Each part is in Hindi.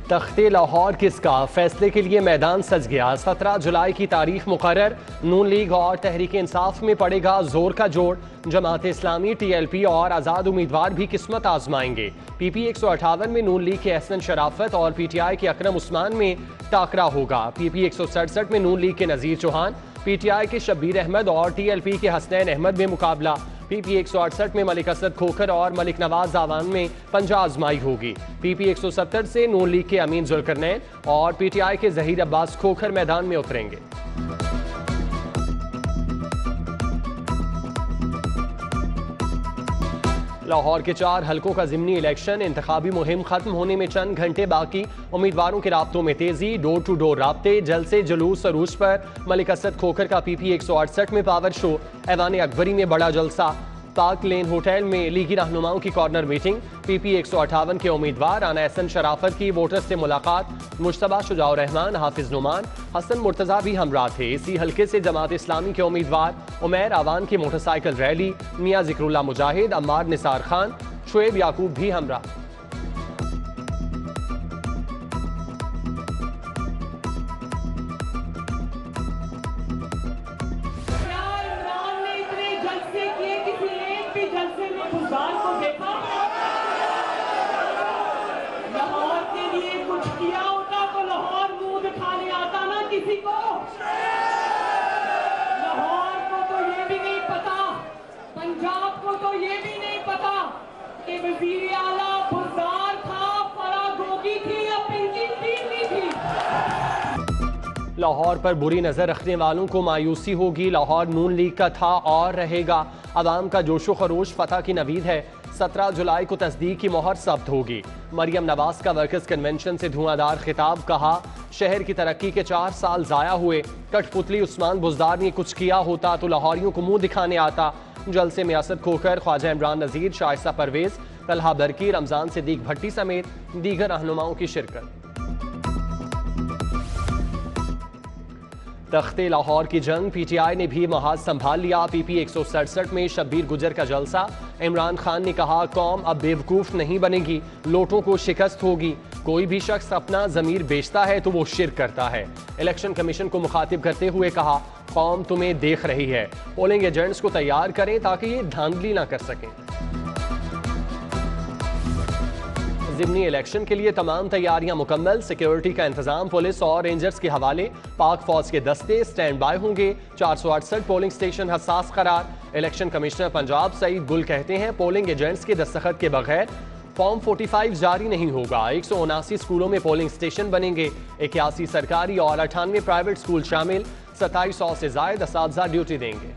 तख्ते लाहौर किसका, फैसले के लिए मैदान सज गया। 17 जुलाई की तारीख मुकर्रर। नून लीग और तहरीक इंसाफ में पड़ेगा जोर का जोड़। जमात इस्लामी, TLP और आज़ाद उम्मीदवार भी किस्मत आजमाएंगे। PP 158 में नून लीग के एहसन शराफत और PTI के अकरम उस्मान में टाकरा होगा। PP 167 में नून लीग के नज़ीर चौहान, PTI के शब्बीर अहमद और TLP के हसनैन अहमद में मुकाबला। PP 168 में मलिक असद खोखर और मलिक नवाज आवान में पंजा आजमाई होगी। PP 170 से नून लीग के अमीन जुल्करनैन और PTI के जहीर अब्बास खोखर मैदान में उतरेंगे। लाहौर के 4 हलकों का ज़िमनी इलेक्शन। इंतखाबी मुहिम खत्म होने में चंद घंटे बाकी। उम्मीदवारों के राब्तों में तेजी। डोर टू डोर राब्ते, जलसे, जुलूस अरूज पर। मलिक असद खोखर का PP 168 में पावर शो। ऐवान अकबरी में बड़ा जलसा। पार्क लेन होटल में लीगी रहनुमाओं की कॉर्नर मीटिंग। PP 158 के उम्मीदवार आना एहसन शराफत की वोटर्स से मुलाकात। मुश्तबा, शुजाउर रहमान, हाफिज नुमान, हसन मुर्तजा भी हमरा थे। इसी हल्के से जमात इस्लामी के उम्मीदवार उमैर आवान की मोटरसाइकिल रैली। मियाँ जिक्रुल्लाह मुजाहिद, अम्मार निसार खान, शुएब याकूब भी हमरा। लाहौर के लिए कुछ किया होता तो लाहौर मुंह दिखाने आता ना किसी को। लाहौर को तो ये भी नहीं पता, पंजाब को तो ये भी नहीं पता कि वजीर आला बुज़दार था, फरागोगी थी या पिंकी पीनी थी। लाहौर पर बुरी नजर रखने वालों को मायूसी होगी। लाहौर नून लीग का था और रहेगा। अवाम का जोशो खरोश फतह की नवीद है। 17 जुलाई को तस्दीक की मोहर जब्त होगी। मरियम नवाज का वर्कर्स कन्वेंशन से धुआंधार खिताब। कहा, शहर की तरक्की के 4 साल जाया हुए। कठपुतली उस्मान बुज़दार ने कुछ किया होता तो लाहौरियों को मुंह दिखाने आता। जलसे में असद खोखर, ख्वाजा इमरान नज़ीर, शाइस्ता परवेज, तलहा बरकी, रमजान सिद्दीक भट्टी समेत दीगर रहनुमाओं की शिरकत। तख्ते लाहौर की जंग। PTI ने भी महाज संभाल लिया। PP 167 में शब्बीर गुजर का जलसा। इमरान खान ने कहा, कौम अब बेवकूफ़ नहीं बनेगी, लोटों को शिकस्त होगी। कोई भी शख्स अपना ज़मीर बेचता है तो वो शिर्क करता है। इलेक्शन कमीशन को मुखातिब करते हुए कहा, कौम तुम्हें देख रही है, पोलिंग एजेंट्स को तैयार करें ताकि ये धांधली ना कर सकें। ज़िमनी इलेक्शन के लिए तमाम तैयारियां मुकम्मल। सिक्योरिटी का इंतजाम पुलिस और रेंजर्स के हवाले। पाक फौज के दस्ते स्टैंड बाय होंगे। 468 पोलिंग स्टेशन हसास करार। इलेक्शन कमिश्नर पंजाब सईद गुल कहते हैं, पोलिंग एजेंट्स के दस्तखत के बगैर फॉर्म 45 जारी नहीं होगा। 179 स्कूलों में पोलिंग स्टेशन बनेंगे। 81 सरकारी और 98 प्राइवेट स्कूल शामिल। 2700 से जायद असातिज़ा ड्यूटी देंगे।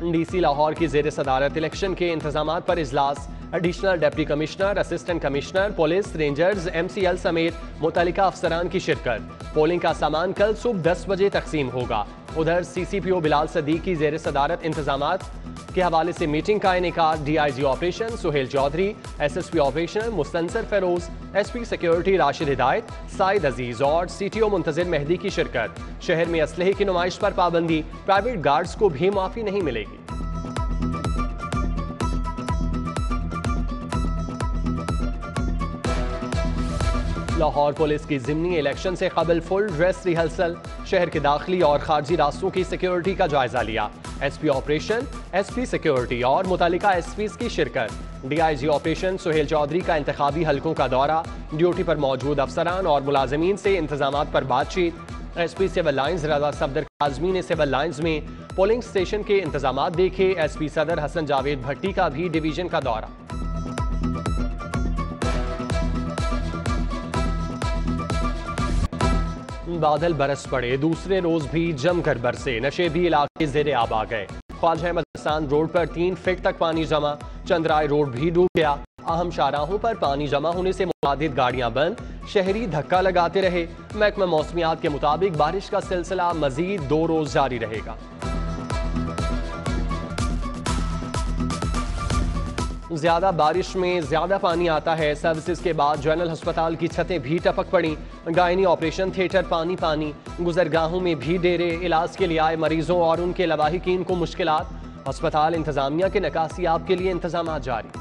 DC लाहौर की जेर सदारत इलेक्शन के इंतजामात पर इजलास। Additional deputy commissioner, assistant commissioner, police, rangers, MCL समेत मुतल्लिका अफसरान की शिरकत। पोलिंग का सामान कल सुबह 10 बजे तकसीम होगा। उधर CCPO बिलाल सदीक की जेर सदारत इंतजामात के हवाले से मीटिंग का इनेकाद। DIG operation Suhail Chaudhry, SSP operation Mustansar Feroz, SP security Rashid Hidayat, Saeed अजीज और CTO मुंतजिर मेहदी की शिरकत। शहर में असलहे की नुमाइश पर पाबंदी। प्राइवेट गार्ड्स को भी माफी नहीं मिलेगी। लाहौर पुलिस की ज़िमनी इलेक्शन से कबल फुल ड्रेस रिहर्सल। शहर के दाखिली और खारजी रास्तों की सिक्योरिटी का जायजा लिया। SP ऑपरेशन, SP सिक्योरिटी और मुतल्लिका SPs की शिरकत। DIG ऑपरेशन सुहेल चौधरी का इंतखाबी हलकों का दौरा। ड्यूटी पर मौजूद अफसरान और मुलाजमीन से इंतजामात पर बातचीत। SP सिविल लाइन्स रजा सफदर काज़मी ने सिविल लाइन्स में पोलिंग स्टेशन के इंतजामात देखे। SP सदर हसन जावेद भट्टी का भी डिवीजन का दौरा। बादल बरस पड़े, दूसरे रोज भी जमकर बरसे। नशेबी इलाके ज़ेरे आब आ गए। ख्वाजा अहमद हसन रोड पर 3 फीट तक पानी जमा। चंद्राय रोड भी डूब गया। अहम शाहराहों पर पानी जमा होने से मुतादिद गाड़ियां बंद। शहरी धक्का लगाते रहे। महकमा मौसमियात के मुताबिक बारिश का सिलसिला मजीद 2 रोज जारी रहेगा। ज्यादा बारिश में ज्यादा पानी आता है। सर्विसेज के बाद जनरल अस्पताल की छतें भी टपक पड़ी। गायनी ऑपरेशन थिएटर पानी पानी। गुजरगाहों में भी डेरे। इलाज के लिए आए मरीजों और उनके लवाहिकीन को मुश्किलात। अस्पताल इंतजामिया के नकासियाब के लिए इंतजाम जारी।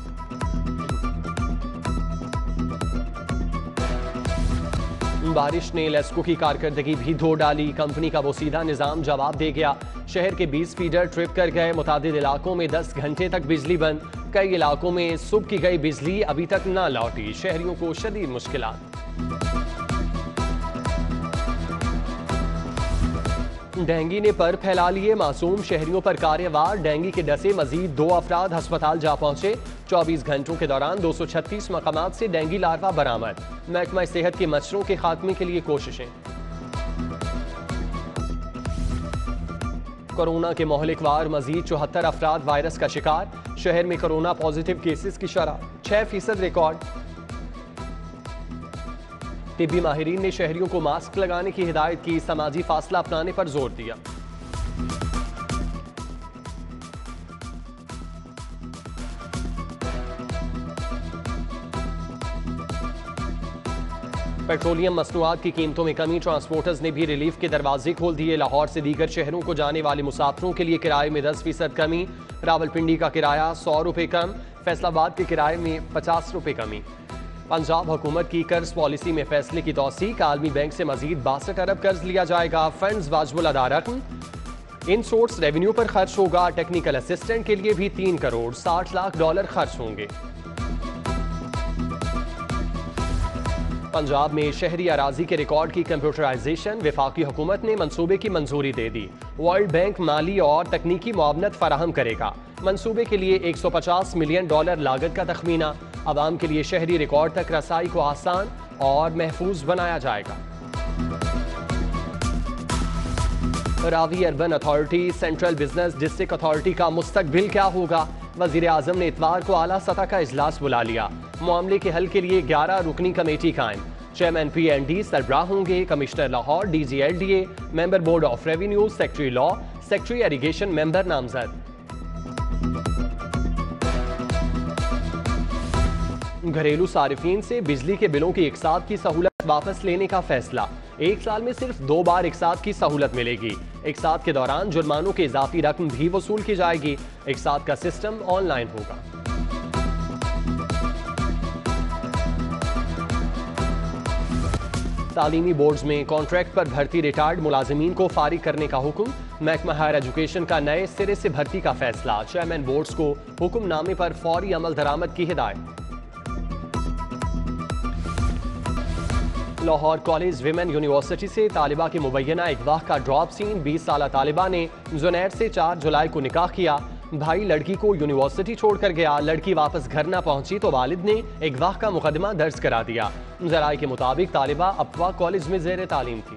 बारिश ने लेस्को की कारकर्दगी भी धो डाली। कंपनी का बोसीदा निजाम जवाब दे गया। शहर के 20 फीडर ट्रिप कर गए। मुतादिद इलाकों में 10 घंटे तक बिजली बंद। कई इलाकों में सुबह की गई बिजली अभी तक न लौटी। शहरियों को शदीद मुश्किलात। डेंगू ने पर फैला लिए। मासूम शहरियों पर कार्यवार। डेंगू के डसे मजीद 2 अफराद अस्पताल जा पहुंचे। 24 घंटों के दौरान 236 मकामात से डेंगू लार्वा बरामद। महकमा सेहत के मच्छरों के खात्मे के लिए कोशिशें। कोरोना के मोहलिकवार मजीद 74 अफराद वायरस का शिकार। शहर में कोरोना पॉजिटिव केसेस की शरह 6% रिकॉर्ड। तिब्बी माहिरीन ने शहरियों को मास्क लगाने की हिदायत की। समाजी फासला अपनाने पर जोर दिया। पेट्रोलियम मसनूआत की कीमतों में कमी। ट्रांसपोर्टर्स ने भी रिलीफ के दरवाजे खोल दिए। लाहौर से दीगर शहरों को जाने वाले मुसाफिरों के लिए किराए में 10% कमी। रावलपिंडी का किराया 100 रुपये कम। फैसलाबाद के किराए में 50 रुपये कमी। पंजाब हुकूमत की कर्ज पॉलिसी में फैसले की तौसीक। आलमी बैंक से मजीद 62 अरब कर्ज लिया जाएगा। फंड्स वाजिबुल अदा रकम इन सोर्स रेवेन्यू पर खर्च होगा। टेक्निकल असिस्टेंट के लिए भी 3 करोड़ 60 लाख डॉलर खर्च होंगे। पंजाब में शहरी अराजी के रिकॉर्ड की कंप्यूटराइजेशन। वफाकी हुकूमत ने मंसूबे की मंजूरी दे दी। वर्ल्ड बैंक माली और तकनीकी मुआवनत फराहम करेगा। मंसूबे के लिए 150 मिलियन डॉलर लागत का तखमीना। अवाम के लिए शहरी रिकॉर्ड तक रसाई को आसान और महफूज बनाया जाएगा। Ravi urban authority central business district authority का मुस्तकबिल क्या होगा। वजीर आजम ने इतवार को आला सतह का इजलास बुला लिया। मामले के हल के लिए 11 रुकनी कमेटी कायम। चेयरमैन PND सरबराह होंगे। Commissioner Lahore, DG LDA, member board of revenue, secretary law, secretary irrigation member नामजद। घरेलू सारिफीन से बिजली के बिलों की इकसात की सहूलत वापस लेने का फैसला। 1 साल में सिर्फ 2 बार इकसात की सहूलत मिलेगी। इकसात के दौरान जुर्मानों की इजाफी रकम भी वसूल की जाएगी। इकसात का सिस्टम ऑनलाइन होगा। तालीमी बोर्ड्स में कॉन्ट्रैक्ट पर भर्ती रिटायर्ड मुलाजिमीन को फारिग करने का हुक्म। महकमा हायर एजुकेशन का नए सिरे से भर्ती का फैसला। चेयरमैन बोर्ड्स को हुक्मनामे पर फौरी अमल दरामद की हिदायत। लाहौर कॉलेज विमेन यूनिवर्सिटी से तालिबा के मुबैना अगवा का ड्रॉप सीन। 20 साल तालिबा ने जुनैर से 4 जुलाई को निकाह किया। भाई लड़की को यूनिवर्सिटी छोड़कर गया। लड़की वापस घर न पहुंची तो वालिद ने अगवा का मुकदमा दर्ज करा दिया। जराये के मुताबिक तालिबा अफवा कॉलेज में जेर तालीम थी।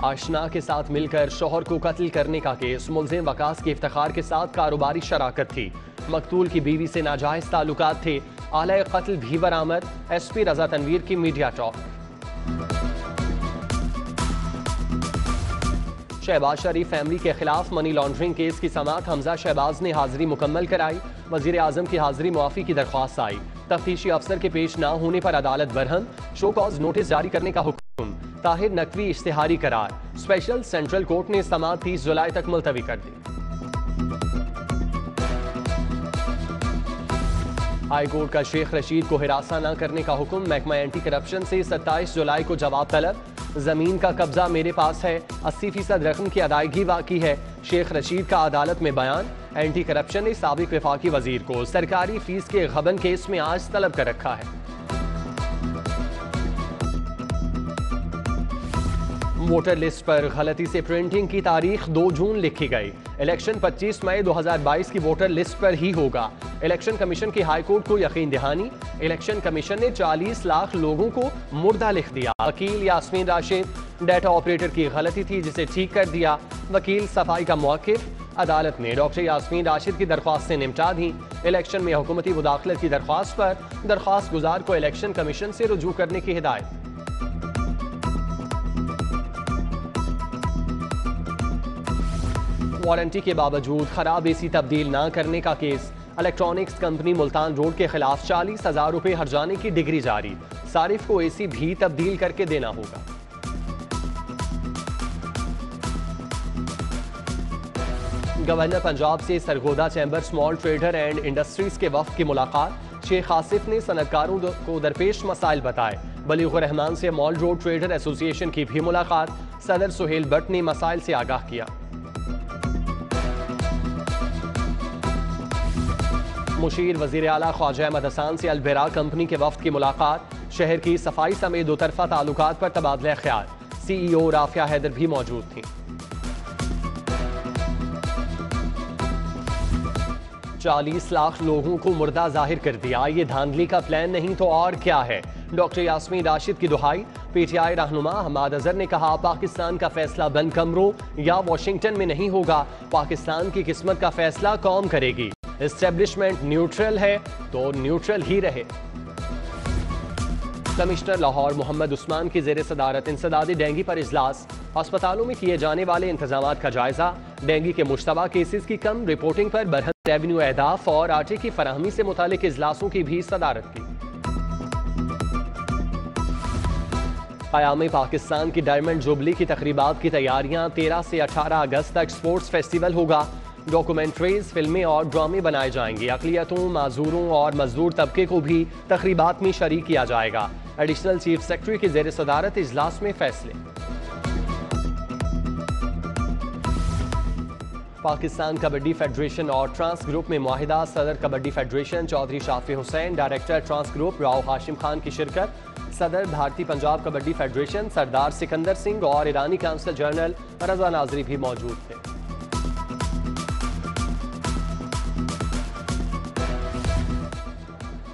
आशना के साथ मिलकर शोहर को कत्ल करने का केस। मुलजिम वकास के इफ्तिखार के साथ कारोबारी शराकत थी। मकतूल की बीवी से नाजायज ताल्लुकात थे। आला कत्ल भी बरामद। SP रजा तनवीर की मीडिया टॉक। शहबाज शरीफ फैमिली के खिलाफ मनी लॉन्ड्रिंग केस की समाअत। हमजा शहबाज ने हाजिरी मुकम्मल कराई। वजीर आजम की हाजिरी मुआफी की दरख्वास्त आई। तफ्तीशी अफसर के पेश न होने पर अदालत बरहम। शो कॉज नोटिस जारी करने का हुक्म। ताहिर नकवी इश्तिहारी करार। स्पेशल सेंट्रल कोर्ट ने समाअत 30 जुलाई तक मुलतवी कर दी। हाई कोर्ट का शेख रशीद को हिरासा न करने का हुक्म। महकमा एंटी करप्शन से 27 जुलाई को जवाब तलब। जमीन का कब्जा मेरे पास है। 80% रकम की अदायगी बाकी है। शेख रशीद का अदालत में बयान। एंटी करप्शन ने साबिक वफाकी वजीर को सरकारी फीस के गबन केस में आज तलब कर रखा है। वोटर लिस्ट पर गलती से प्रिंटिंग की तारीख 2 जून लिखी गई। इलेक्शन 25 मई 2022 की वोटर लिस्ट पर ही होगा। इलेक्शन कमीशन की हाई कोर्ट को यकीन दहानी। इलेक्शन कमीशन ने 40 लाख लोगों को मुर्दा लिख दिया। वकील यास्मीन राशिद डाटा ऑपरेटर की गलती थी जिसे ठीक कर दिया। वकील सफाई का मौकिफ। अदालत ने डॉक्टर यास्मीन राशिद की दरख्वास्त से निपटा दी। इलेक्शन में हुकूमती मुदाखलत की दरख्वास्त पर दरख्वास्त गुजार को इलेक्शन कमीशन से रुजू करने की हिदायत। वारंटी के बावजूद खराब AC तब्दील न करने का case. Electronics company Multan road के खिलाफ 40,000 रुपए हर्जाने की डिग्री जारी। सारिफ को AC भी तब्दील करके देना होगा। गवर्नर पंजाब से Sargodha chamber small trader and industries के वफ्द की मुलाकात। शेख आसिफ ने सनतकारों को दरपेश मसाइल बताए। बलीगुर रहमान से मॉल रोड ट्रेडर एसोसिएशन की भी मुलाकात। सदर सुहेल भट्ट ने मसाइल से आगाह किया। मुशीर वजीर आला ख्वाजा अहमद हसन से अलबेरा कंपनी के वफ्द की मुलाकात। शहर की सफाई समेत दो तरफा ताल्लुकात पर तबादला ख्याल। CEO राफिया हैदर भी मौजूद थी। 40 लाख लोगों को मुर्दा जाहिर कर दिया, ये धांधली का प्लान नहीं तो और क्या है। डॉक्टर यास्मीन राशिद की दुहाई। PTI रहनुमा हमाद अजहर ने कहा, पाकिस्तान का फैसला बंद कमरों या वॉशिंगटन में नहीं होगा, पाकिस्तान की किस्मत का फैसला कौम करेगी। एस्टेब्लिशमेंट न्यूट्रल है तो न्यूट्रल ही रहे। कमिश्नर लाहौर मोहम्मद उस्मान की जेर सदारत इंसदादी डेंगू पर इजलास। अस्पतालों में किए जाने वाले इंतजाम का जायजा। डेंगू के मुश्तबा केसेस की कम रिपोर्टिंग पर बरहम रेवेन्यू अहदाफ और आटे की फराहमी से मुतालिक इजलासों की भी सदारत की। क़याम पाकिस्तान की डायमंड जुबली की तकरीबात की तैयारियां। 13 से 18 अगस्त तक स्पोर्ट्स फेस्टिवल होगा। डॉक्यूमेंट्रीज, फिल्में और ड्रामे बनाए जाएंगे। अक़लियतों, माजूरों और मजदूर तबके को भी तकरीबात में शरीक किया जाएगा। एडिशनल चीफ सेक्रेटरी की जेर सदारत इजलास में फैसले। पाकिस्तान कबड्डी फेडरेशन और ट्रांस ग्रुप में मुआहिदा। सदर kabaddi federation Chaudhry Shafi Hussain, director trans group Rao Hashim Khan की शिरकत। सदर भारतीय पंजाब कबड्डी फेडरेशन सरदार सिकंदर सिंह और ईरानी काउंसिल जनरल रजा नाजरी भी मौजूद थे।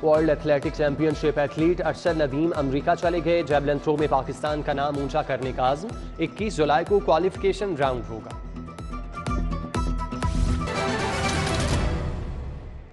World athletic championship athlete Arshad Nadeem America चले गए। जैवलिन थ्रो में पाकिस्तान का नाम ऊंचा करने का आज़म। 21 जुलाई को क्वालिफिकेशन राउंड होगा।